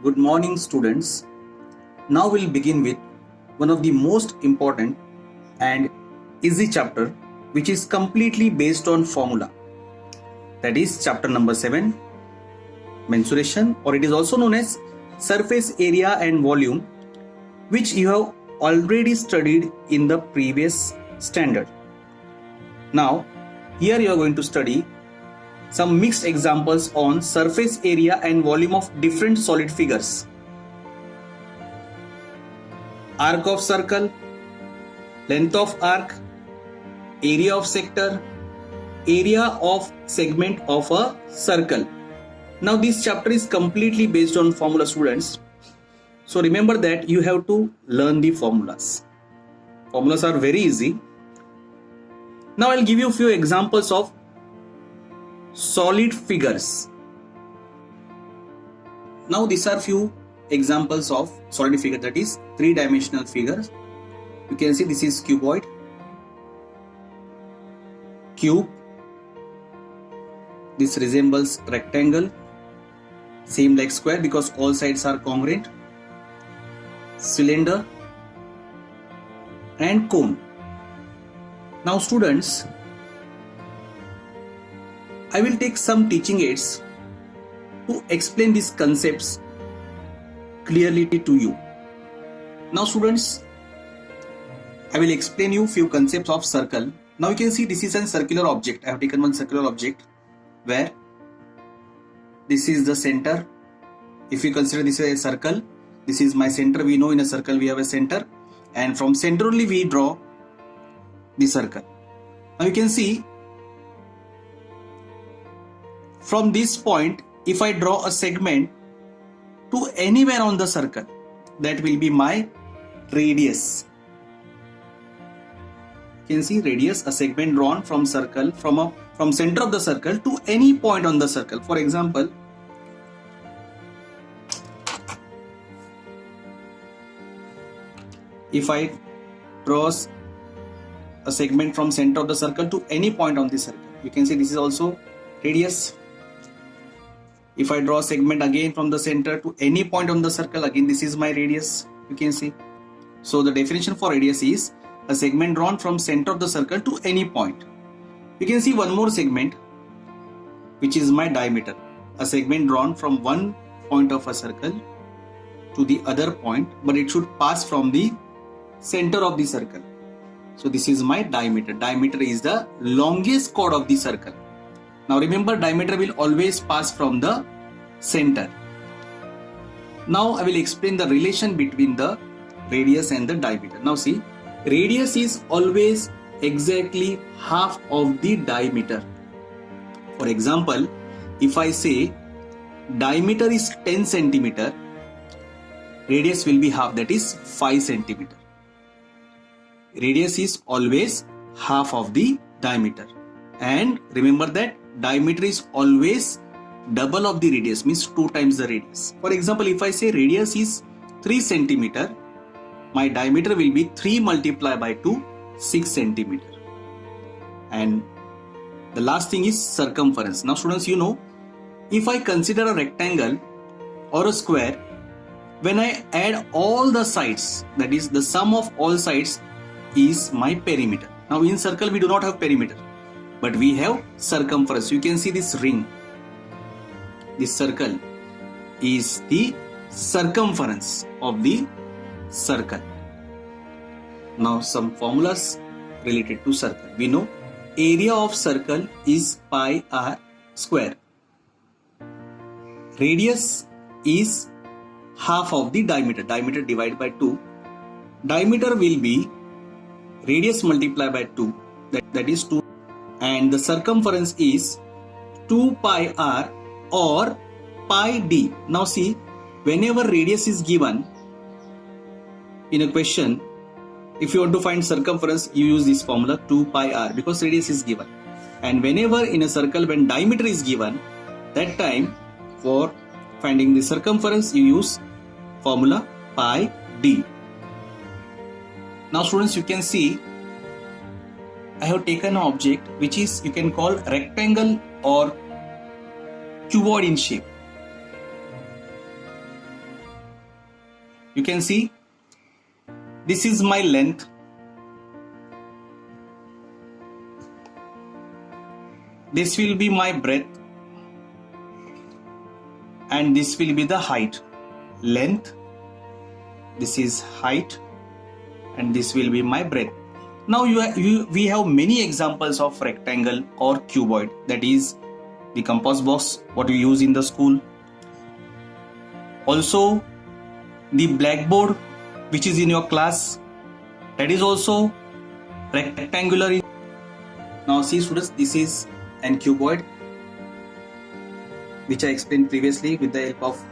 Good morning, students. Now we'll begin with one of the most important and easy chapter, which is completely based on formula. That is chapter number 7, mensuration, or it is also known as surface area and volume, which you have already studied in the previous standard. Now, here you are going to study some mixed examples on surface area and volume of different solid figures. Arc of circle, length of arc, area of sector, area of segment of a circle. Now this chapter is completely based on formula, students. So remember that you have to learn the formulas. Formulas are very easy. Now I'll give you a few examples of solid figures. Now these are few examples of solid figure, that is three-dimensional figures. You can see this is cuboid, cube, this resembles rectangle, same like square because all sides are congruent, cylinder and cone. Now students, I will take some teaching aids to explain these concepts clearly to you. Now students, I will explain you few concepts of circle. Now you can see this is a circular object. I have taken one circular object where this is the center. If you consider this as a circle, this is my center. We know in a circle we have a center, and from center only we draw the circle. Now you can see from this point, if I draw a segment to anywhere on the circle, that will be my radius. You can see radius, a segment drawn from circle, from center of the circle to any point on the circle. For example, if I draw a segment from center of the circle to any point on the circle, you can see this is also radius. If I draw a segment again from the center to any point on the circle, again this is my radius, you can see. So the definition for radius is a segment drawn from center of the circle to any point. You can see one more segment, which is my diameter, a segment drawn from one point of a circle to the other point, but it should pass from the center of the circle. So this is my diameter. Diameter is the longest chord of the circle. Now remember, diameter will always pass from the center. Now I will explain the relation between the radius and the diameter. Now see, radius is always exactly half of the diameter. For example, if I say diameter is 10 centimeter, radius will be half, that is 5 centimeter. Radius is always half of the diameter. And remember that diameter is always double of the radius, means 2 times the radius. For example, if I say radius is 3 centimeter, my diameter will be 3 multiplied by 2, 6 centimeter. And the last thing is circumference. Now students, you know, if I consider a rectangle or a square, when I add all the sides, that is the sum of all sides is my perimeter. Now in circle we do not have perimeter, but we have circumference. You can see this ring, this circle is the circumference of the circle. Now some formulas related to circle. We know area of circle is pi r square. Radius is half of the diameter. Diameter divided by 2. Diameter will be radius multiplied by 2. That is 2. And the circumference is 2 pi r or pi d. Now see, whenever radius is given in a question, if you want to find circumference, you use this formula 2 pi r because radius is given. And whenever in a circle when diameter is given, that time for finding the circumference you use formula pi d. Now students, you can see I have taken an object which is you can call rectangle or cuboid in shape. you can see this is my length, this will be my breadth, and this will be the height. Length, this is height, and this will be my breadth. Now we have many examples of rectangle or cuboid, that is the compass box what we use in the school. Also the blackboard which is in your class, that is also rectangular. Now see students, this is an cuboid which I explained previously with the help of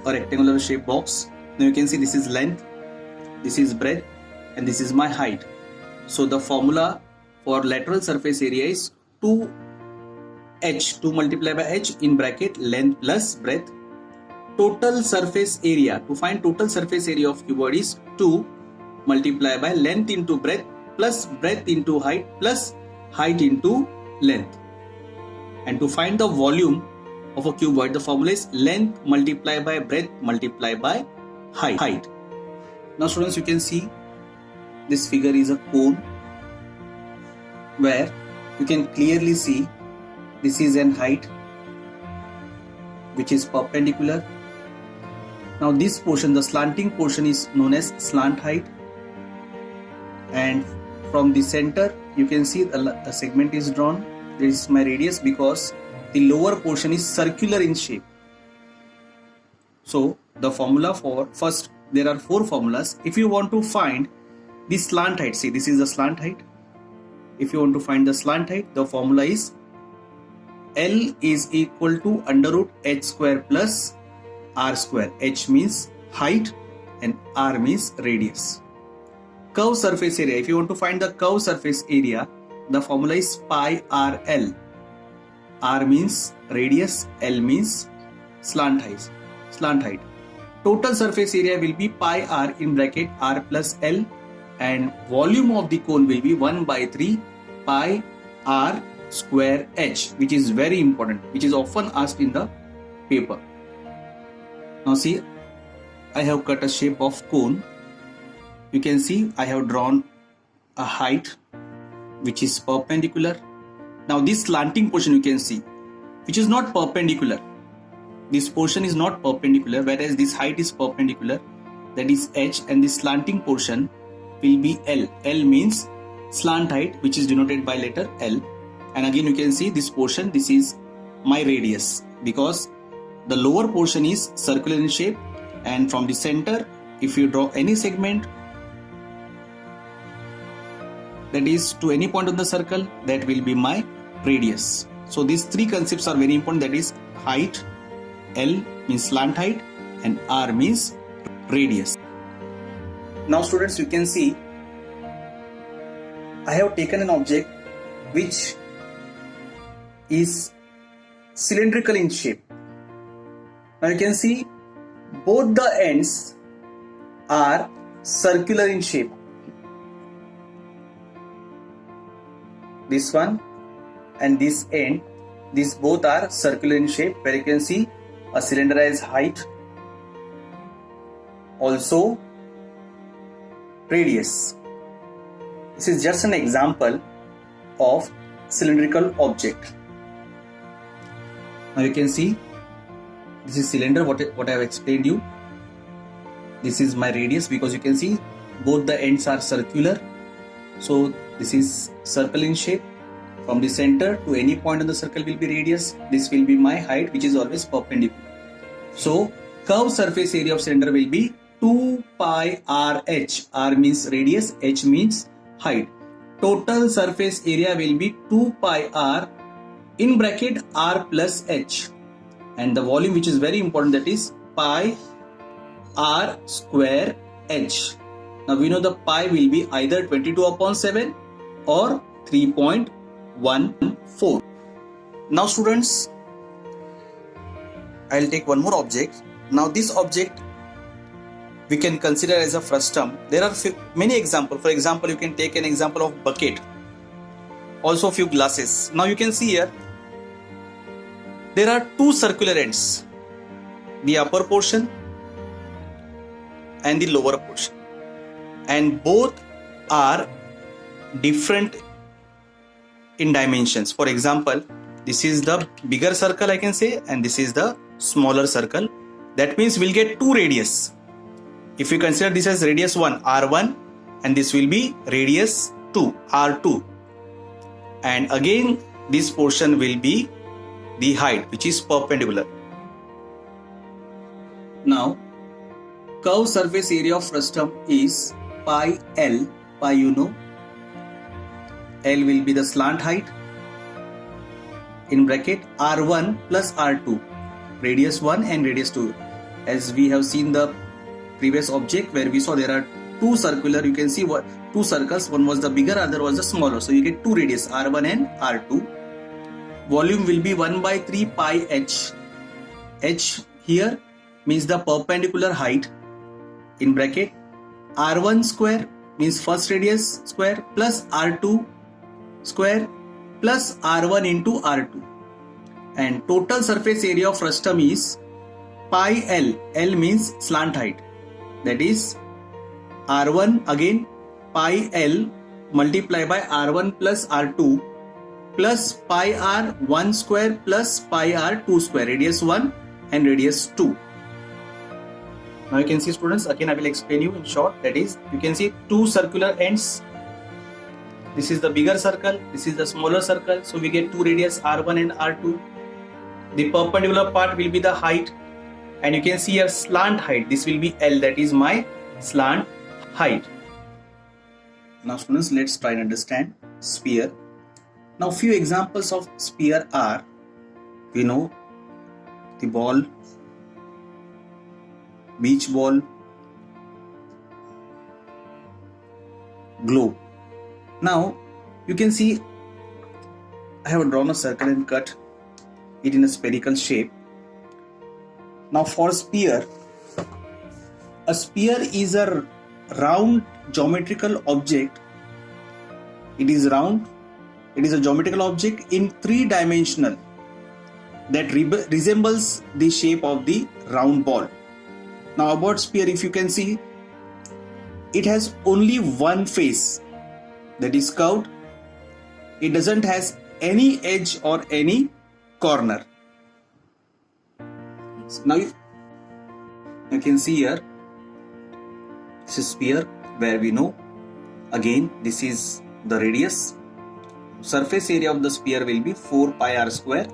a rectangular shaped box. Now you can see this is length, this is breadth, and this is my height. So the formula for lateral surface area is 2h, 2 multiplied by h in bracket length plus breadth. Total surface area, to find total surface area of cuboid is 2 multiplied by length into breadth plus breadth into height plus height into length. And to find the volume of a cuboid, the formula is length multiplied by breadth multiplied by height. Now students, you can see this figure is a cone where you can clearly see this is an height which is perpendicular. Now this portion, the slanting portion, is known as slant height, and from the center you can see a segment is drawn. This is my radius because the lower portion is circular in shape. So the formula for, first there are 4 formulas. If you want to find the slant height, see this is the slant height. If you want to find the slant height, the formula is L is equal to under root h square plus r square. H means height and r means radius. Curve surface area, if you want to find the curve surface area, the formula is pi r L. R means radius, L means slant height. Total surface area will be pi r in bracket r plus L, and volume of the cone will be 1 by 3 pi r square h, which is very important, which is often asked in the paper. Now see, I have cut a shape of cone. You can see I have drawn a height which is perpendicular. Now this slanting portion you can see, which is not perpendicular. This portion is not perpendicular, whereas this height is perpendicular, that is h, and this slanting portion will be L. L means slant height, which is denoted by letter L. And again you can see this portion, this is my radius, because the lower portion is circular in shape, and from the center if you draw any segment that is to any point on the circle, that will be my radius. So these 3 concepts are very important, that is height, L means slant height, and R means radius. Now students, you can see I have taken an object which is cylindrical in shape. Now you can see both the ends are circular in shape. This one and this end, these both are circular in shape, where you can see a cylinder has height, also radius. This is just an example of cylindrical object. Now you can see this is cylinder, what I have explained you. This is my radius, because you can see both the ends are circular. So this is circle in shape. From the center to any point on the circle will be radius. This will be my height, which is always perpendicular. So curved surface area of cylinder will be 2 pi r h. R means radius, h means height. Total surface area will be 2 pi r in bracket r plus h, and the volume, which is very important, that is pi r square h. Now we know the pi will be either 22/7 or 3.14. Now students, I'll take one more object. Now this object we can consider as a frustum. There are many examples. For example, you can take an example of bucket, also few glasses. Now you can see here there are 2 circular ends, the upper portion and the lower portion, and both are different in dimensions. For example, this is the bigger circle, I can say, and this is the smaller circle. That means we'll get two radius. If you consider this as radius 1, R1, and this will be radius 2, R2. And again, this portion will be the height, which is perpendicular. Now, curved surface area of frustum is pi L. Pi, you know, L will be the slant height, in bracket R1 plus R2, radius 1 and radius 2. As we have seen the previous object where we saw there are two circular, you can see what two circles, one was the bigger, other was the smaller. So you get two radius, R1 and R2. Volume will be 1 by 3 pi h. H here means the perpendicular height, in bracket R1 square means first radius square plus R2 square plus R1 into R2. And total surface area of frustum is pi L. L means slant height. That is R1 again pi L multiplied by R1 plus R2 plus pi R1 square plus pi R2 square, radius 1 and radius 2. Now you can see, students, again I will explain you in short. That is, you can see two circular ends. This is the bigger circle, this is the smaller circle. So we get two radius R1 and R2. The perpendicular part will be the height, and you can see here slant height. This will be L, that is my slant height. Now students, let's try and understand sphere. Now few examples of sphere are, we know the ball, beach ball, globe. Now you can see I have drawn a circle and cut it in a spherical shape. Now for sphere, a sphere is a round geometrical object. It is round. It is a geometrical object in three-dimensional that resembles the shape of the round ball. Now about sphere, if you can see, it has only one face, that is curved. It doesn't has any edge or any corner. Now you can see here, this is sphere where we know, again this is the radius. Surface area of the sphere will be 4 pi r square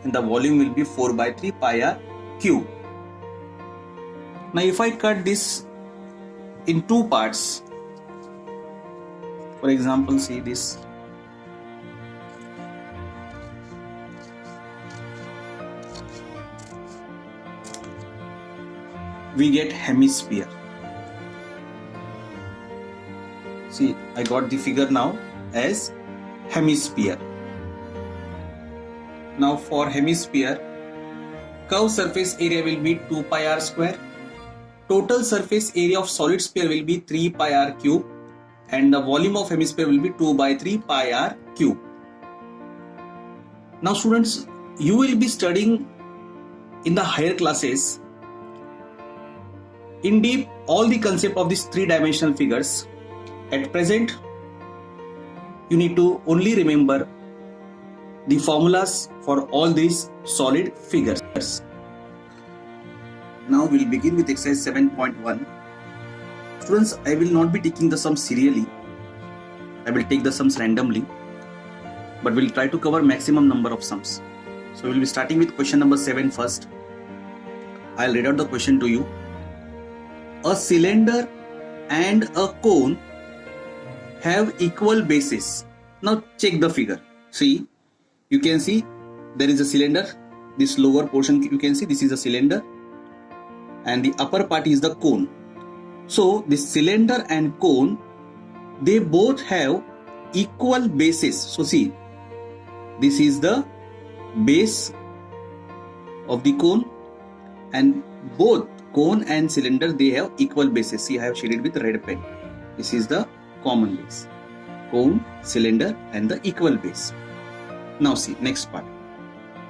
and the volume will be 4 by 3 pi r cube. Now if I cut this in two parts, for example, see this. We get hemisphere. See, I got the figure now as hemisphere. Now for hemisphere, curved surface area will be 2 pi r square. Total surface area of solid sphere will be 3 pi r cube, and the volume of hemisphere will be 2 by 3 pi r cube. Now students, you will be studying in the higher classes in deep all the concept of these three-dimensional figures. At present, you need to only remember the formulas for all these solid figures. Now we'll begin with exercise 7.1. Students, I will not be taking the sums serially. I will take the sums randomly, but we'll try to cover maximum number of sums. So we'll be starting with question number 7 first. I'll read out the question to you. A cylinder and a cone have equal bases. Now check the figure. See, you can see there is a cylinder. This lower portion you can see, this is a cylinder, and the upper part is the cone. So this cylinder and cone, they both have equal bases. So see, this is the base of the cone, and both cone and cylinder, they have equal bases. See, I have shaded with red pen. This is the common base. Cone, cylinder and the equal base. Now see, next part.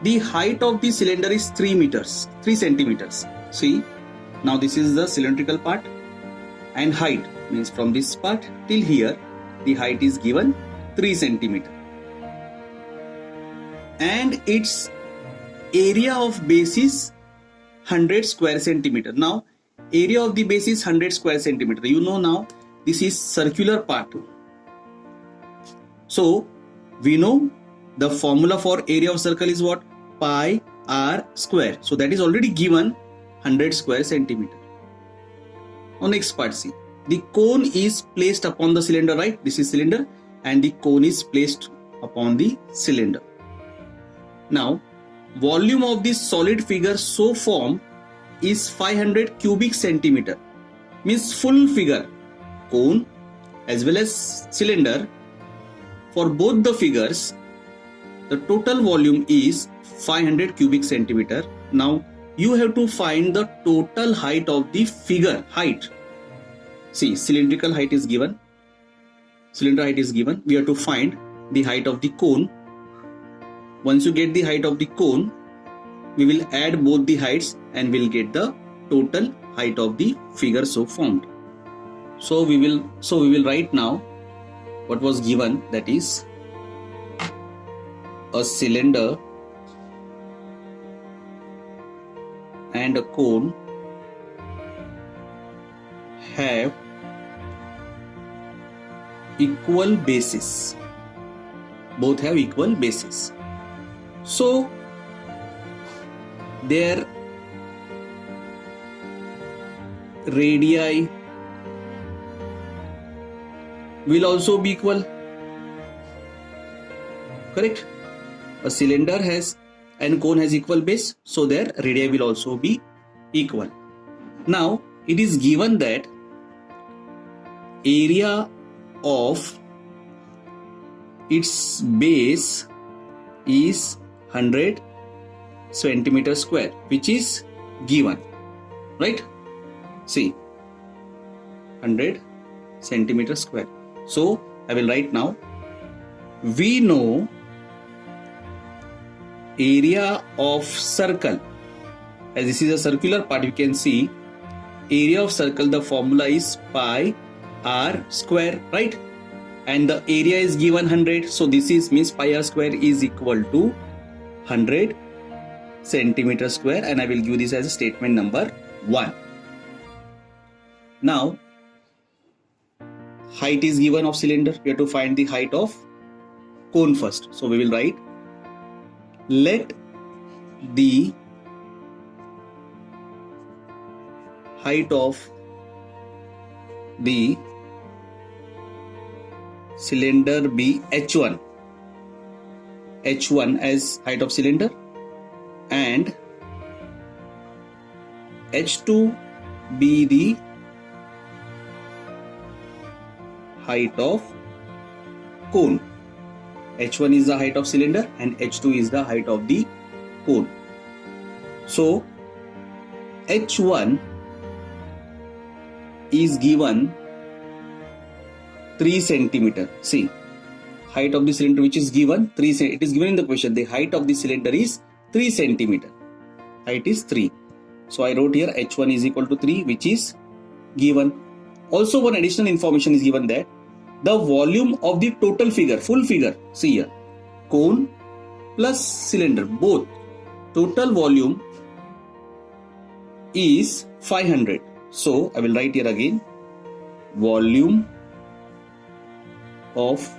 The height of the cylinder is 3 centimeters. See, Now this is the cylindrical part, and height means from this part till here the height is given 3 centimeter, and its area of base is 100 square centimeter. Now area of the base is 100 square centimeter. You know now this is circular part. So we know the formula for area of circle is what? Pi r square. So that is already given 100 square centimeter. Now next part, see. The cone is placed upon the cylinder, right? This is cylinder and the cone is placed upon the cylinder. Now volume of this solid figure so formed is 500 cubic centimeter. Means full figure, cone as well as cylinder, for both the figures the total volume is 500 cubic centimeter. Now you have to find the total height of the figure, height. See, cylindrical height is given, cylinder height is given. We have to find the height of the cone. Once you get the height of the cone, we will add both the heights and we'll get the total height of the figure so formed. So we will write now what was given, that is a cylinder and a cone have equal bases. Both have equal bases. So their radii will also be equal. Correct? A cylinder has and cone has equal base, so their radii will also be equal. Now it is given that area of its base is 100 centimeter square, which is given, right? See, 100 centimeter square. So I will write now, we know area of circle, as this is a circular part, you can see area of circle, the formula is pi r square, right? And the area is given 100, so this is means pi r square is equal to 100 centimeter square, and I will give this as a statement number 1. Now height is given of cylinder, we have to find the height of cone first. So we will write, let the height of the cylinder be h1 as height of cylinder, and h2 be the height of cone. h1 is the height of cylinder and h2 is the height of the cone. So h1 is given 3 centimeter. See, height of the cylinder which is given 3 cm. It is given in the question. The height of the cylinder is 3 centimeter. Height is 3. So I wrote here h1 is equal to 3, which is given. Also one additional information is given, that the volume of the total figure, full figure, see here, cone plus cylinder, both total volume is 500. So I will write here again, volume of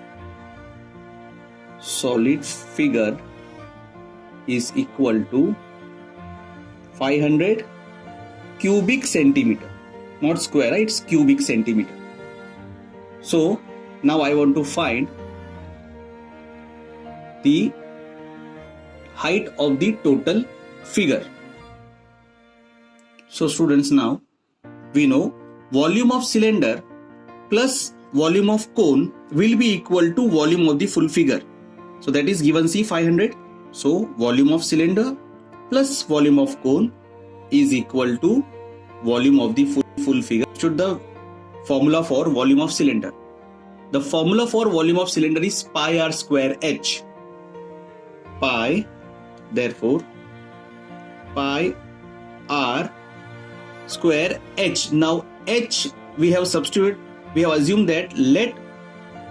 solid figure is equal to 500 cubic centimeter, not square, right? It's cubic centimeter. So now I want to find the height of the total figure. So students, now we know volume of cylinder plus volume of cone will be equal to volume of the full figure. So that is given, see, 500. So volume of cylinder plus volume of cone is equal to volume of the full figure. Should the formula for volume of cylinder. The formula for volume of cylinder is pi r square h. Pi, therefore pi r square h. Now h we have substituted, we have assumed that let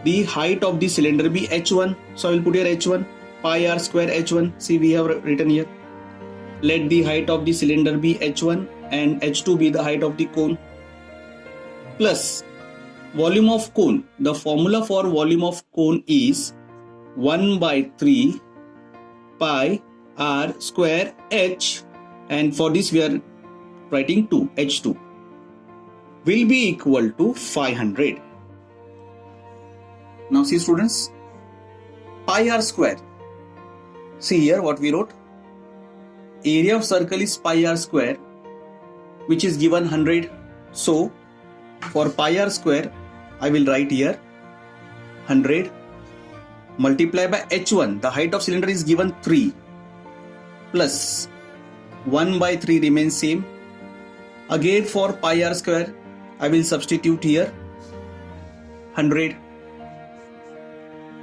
the height of the cylinder be h1. So I will put here h1 pi r square h1. See, we have written here. Let the height of the cylinder be h1 and h2 be the height of the cone, plus volume of cone. The formula for volume of cone is 1 by 3 pi r square h, and for this we are writing 2, h2 will be equal to 500. Now see students, pi r square. See here what we wrote. Area of circle is pi r square, which is given 100. So for pi r square, I will write here 100 multiply by h1. The height of cylinder is given 3, plus 1 by 3 remains same. Again for pi r square, I will substitute here 100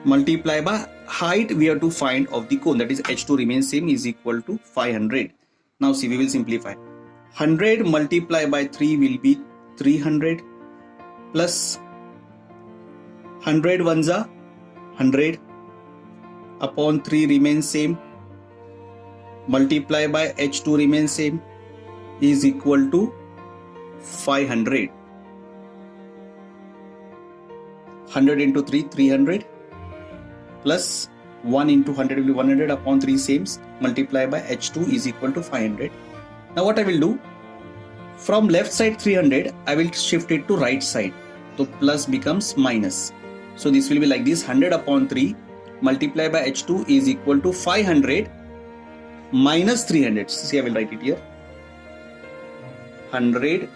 multiply by height we have to find of the cone, that is h2 remains same, is equal to 500. Now see, we will simplify. 100 multiplied by 3 will be 300, plus 100 ones are 100 upon 3 remains same, multiply by h2 remains same, is equal to 500. 100 into 3, 300, plus 1 into 100 will be 100 upon 3 same, multiply by h2 is equal to 500. Now what I will do, from left side 300 I will shift it to right side, so plus becomes minus. So this will be like this, 100 upon 3 multiply by h2 is equal to 500 minus 300. See, I will write it here. 100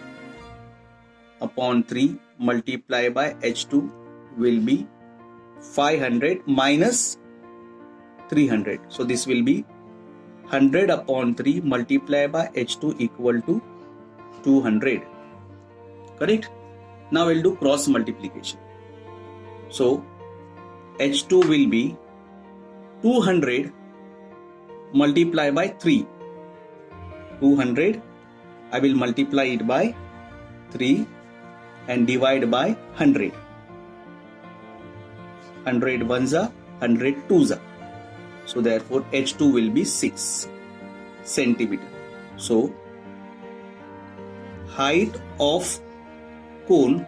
upon 3 multiply by h2 will be 500 minus 300. So this will be 100 upon 3 multiply by h2 equal to 200. Correct? Now we'll do cross multiplication. So h2 will be 200 multiply by 3. 200 I will multiply it by 3 and divide by 100. 100 ones are 100 twos are. So therefore h2 will be 6 centimeter. So height of cone,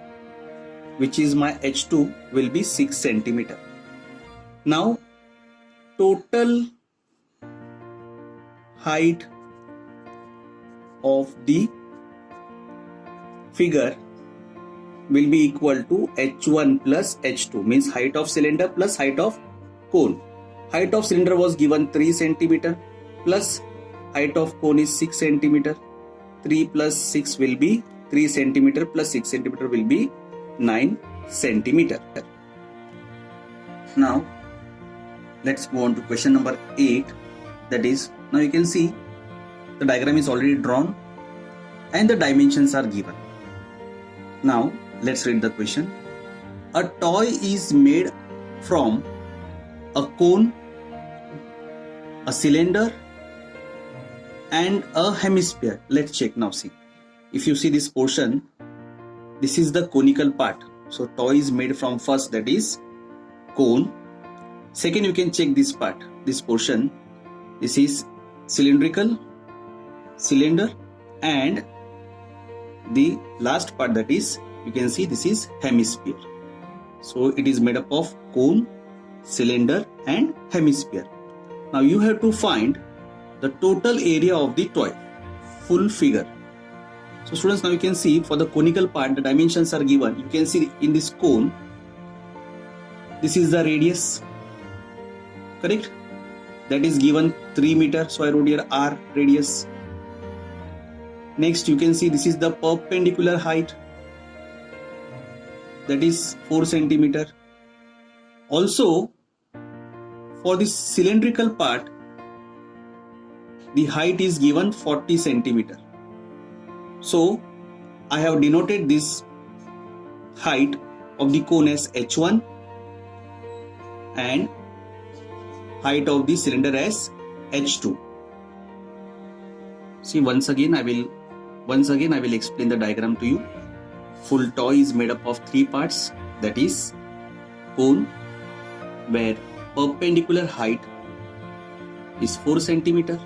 which is my h2, will be 6 centimeter. Now total height of the figure will be equal to h1 plus h2, means height of cylinder plus height of cone. Height of cylinder was given 3 centimeter, plus height of cone is 6 centimeter. 3 plus 6 will be 3 centimeter, plus 6 centimeter will be 9 centimeter. Now let's go on to question number 8. That is, now you can see the diagram is already drawn and the dimensions are given. Now let's read the question. A toy is made from a cone, a cylinder and a hemisphere. Let's check now. See, if you see this portion, this is the conical part. So toy is made from, first, that is cone. Second, you can check this part, this portion. This is cylindrical, cylinder, and the last part, that is, you can see this is hemisphere. So it is made up of cone, cylinder and hemisphere. Now you have to find the total area of the toy, full figure. So students, now you can see for the conical part the dimensions are given. You can see in this cone, this is the radius, correct? That is given 3 meter, so I wrote here r radius. Next you can see this is the perpendicular height, that is 4 centimeter. Also for this cylindrical part, the height is given 40 centimeter. So I have denoted this height of the cone as h1 and height of the cylinder as h2. See, once again I will Once again, I will explain the diagram to you. Full toy is made up of three parts, that is cone, where perpendicular height is 4 cm,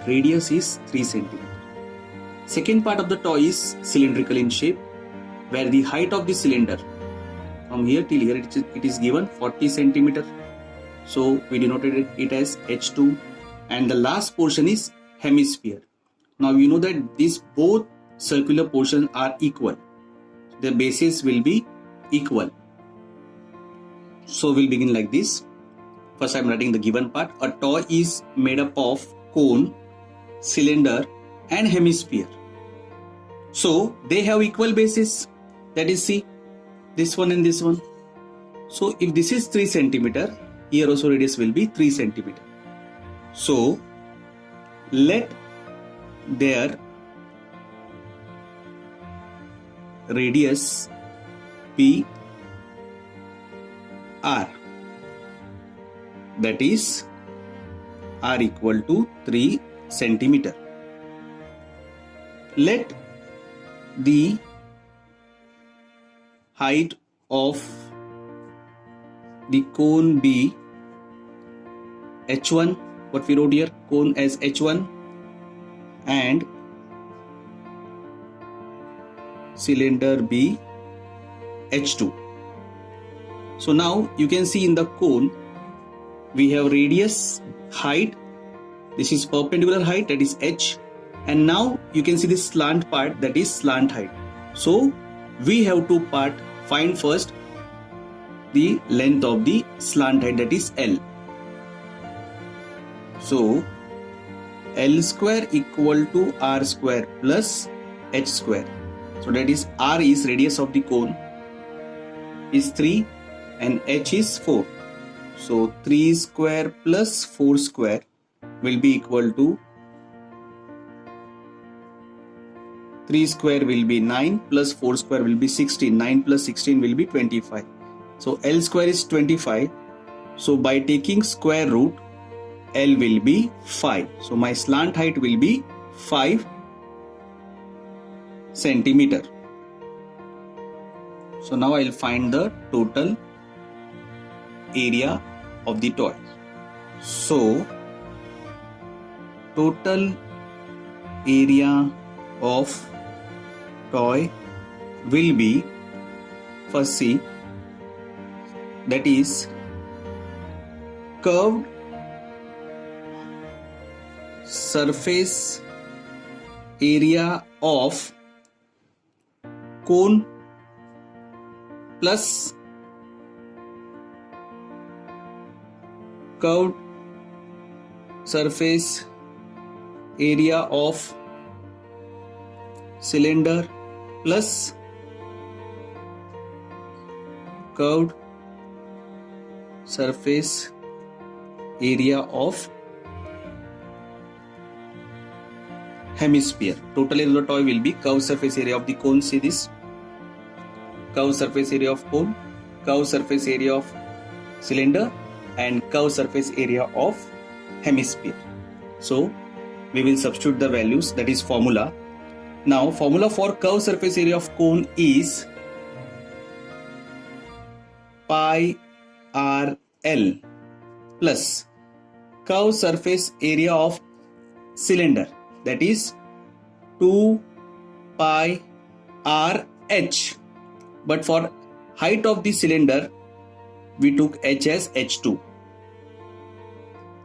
radius is 3 cm. Second part of the toy is cylindrical in shape, where the height of the cylinder from here till here it is given 40 cm. So we denoted it as H2, and the last portion is hemisphere. Now you know that these both circular portions are equal. The bases will be equal. So we'll begin like this. First I'm writing the given part. A toy is made up of cone, cylinder and hemisphere. So they have equal bases. That is, see, this one and this one. So if this is 3 cm, here also radius will be 3 cm. So let their radius be R. That is R equal to 3 cm. Let the height of the cone be H1, what we wrote here, cone as H1, and cylinder be H2. So now you can see in the cone we have radius, height, this is perpendicular height, that is H, and now you can see this slant part, that is slant height. So we have to find first the length of the slant height, that is L. So L square equal to R square plus H square. So that is R is radius of the cone is 3 and H is 4. So 3 square plus 4 square will be equal to 3 square will be 9 plus 4 square will be 16. 9 plus 16 will be 25. So L square is 25. So by taking square root, L will be 5. So my slant height will be 5 centimeter. So now I will find the total area of the toy. So total area of toy will be, first see, that is curved surface area of cone plus curved surface area of cylinder plus curved surface area of hemisphere. Total area of the toy will be curved surface area of the cone. See this, curved surface area of cone, curved surface area of cylinder and curved surface area of hemisphere. So we will substitute the values, that is formula. Now formula for curved surface area of cone is pi RL plus curved surface area of cylinder, that is 2 pi RH. But for height of the cylinder we took H as H2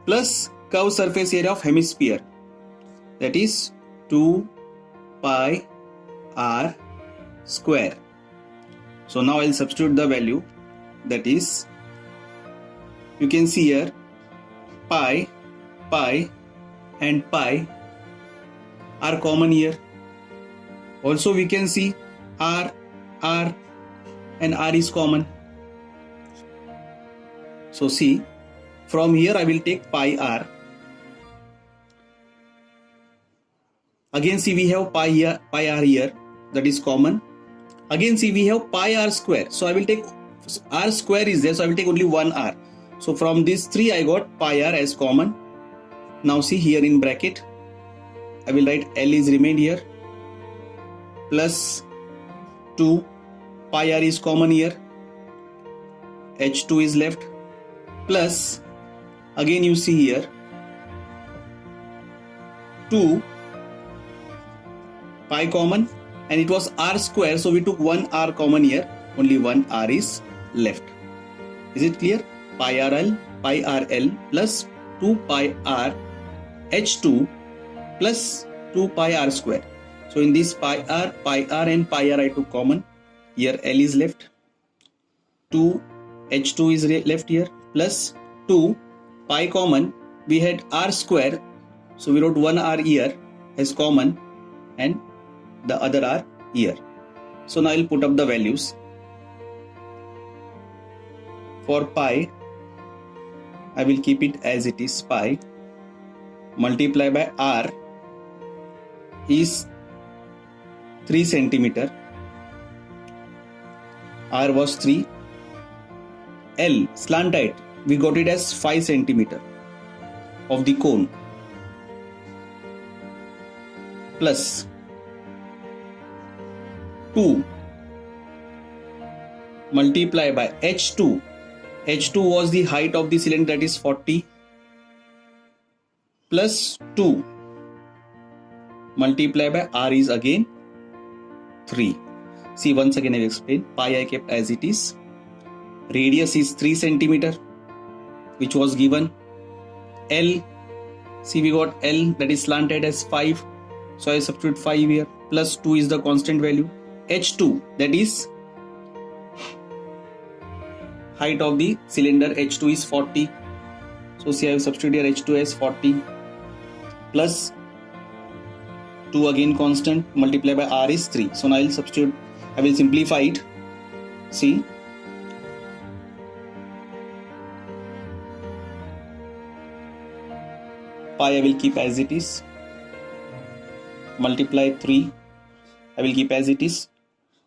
plus curved surface area of hemisphere, that is 2 pi R square. So now I will substitute the value, that is, you can see here pi and pi are common here. Also we can see R and R is common. So see, from here I will take pi R. Again see, we have pi R here, that is common. Again see, we have pi R square. So I will take R square is there, so I will take only one R. So from these three I got pi R as common. Now see here in bracket I will write L is remained here plus 2 pi r is common here, h2 is left, plus again you see here 2 pi common, and it was r square, so we took 1 r common here, only 1 r is left. Is it clear? Pi rl plus 2 pi r h2 plus 2 pi r square. So in this pi r and pi r I took common. Here L is left, 2 H2 is left here, plus 2 pi common. We had r square, so we wrote 1 r here as common and the other r here. So now I'll put up the values. For pi, I will keep it as it is, pi multiply by r is 3 centimeter. R was 3. L, slant height, we got it as 5 centimeter of the cone, plus 2 multiply by h2. H2 was the height of the cylinder, that is 40, plus 2 multiply by r is again 3. See, once again I will explain. Pi I kept as it is. Radius is 3 centimeter, which was given. L, see we got L, that is slanted as 5. So I substitute 5 here. Plus 2 is the constant value. H2, that is height of the cylinder, H2 is 40. So see I have substituted here H2 as 40. Plus 2 again constant, multiply by r is 3. So now I will substitute, I will simplify it. See, pi I will keep as it is, multiply 3 I will keep as it is,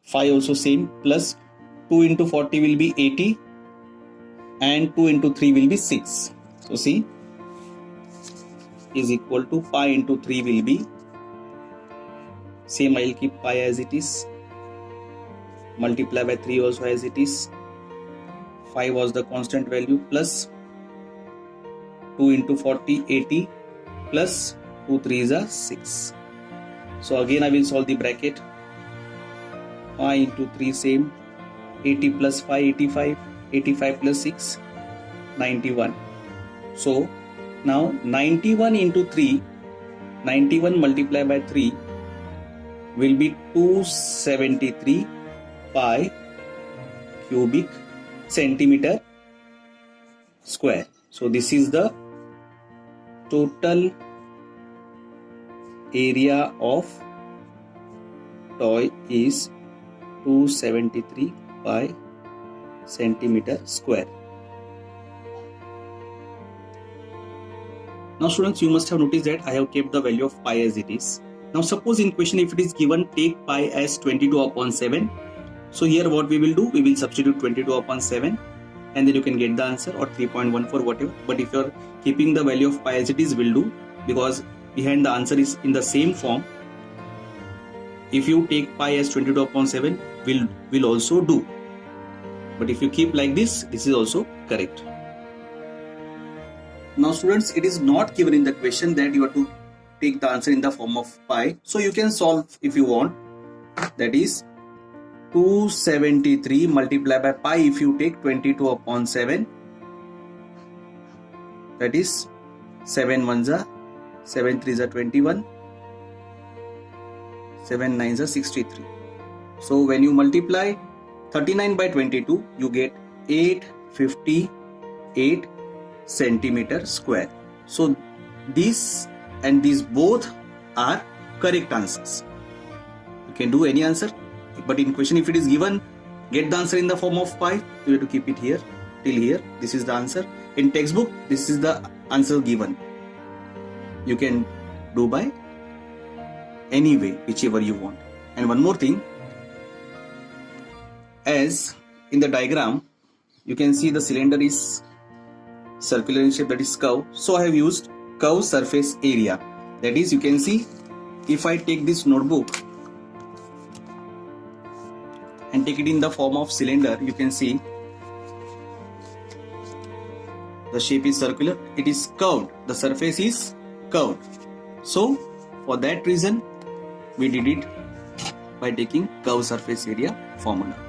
5 also same, plus 2 into 40 will be 80 and 2 into 3 will be 6. So see, is equal to pi into 3 will be same, I will keep pi as it is, multiply by 3 also as it is, 5 was the constant value, plus 2 into 40 80 plus 2 3s are 6. So again I will solve the bracket. Pi into 3 same, 80 plus 5 85, 85 plus 6 91. So now 91 into 3, 91 multiplied by 3 will be 273 pi cubic centimeter square. So this is the total area of toy is 273 pi centimeter square. Now students, you must have noticed that I have kept the value of pi as it is. Now suppose in question if it is given take pi as 22 upon 7. So here what we will do, we will substitute 22 upon 7 and then you can get the answer, or 3.14 whatever. But if you are keeping the value of pi as it is, will do, because behind the answer is in the same form. If you take pi as 22 upon 7 will also do, but if you keep like this is also correct. Now students, it is not given in the question that you have to take the answer in the form of pi, so you can solve if you want. That is 273 multiplied by pi, if you take 22 upon 7, that is 7 1s are 7 3s are 21, 7 9s are 63. So when you multiply 39 by 22, you get 858 centimeter square. So these and these both are correct answers. You can do any answer, but in question if it is given get the answer in the form of pi, you have to keep it here till here. This is the answer. In textbook this is the answer given. You can do by any way, whichever you want. And one more thing, as in the diagram you can see the cylinder is circular in shape, that is curve. So I have used curve surface area. That is, you can see if I take this notebook and take it in the form of cylinder, you can see the shape is circular, it is curved, the surface is curved. So for that reason we did it by taking curved surface area formula.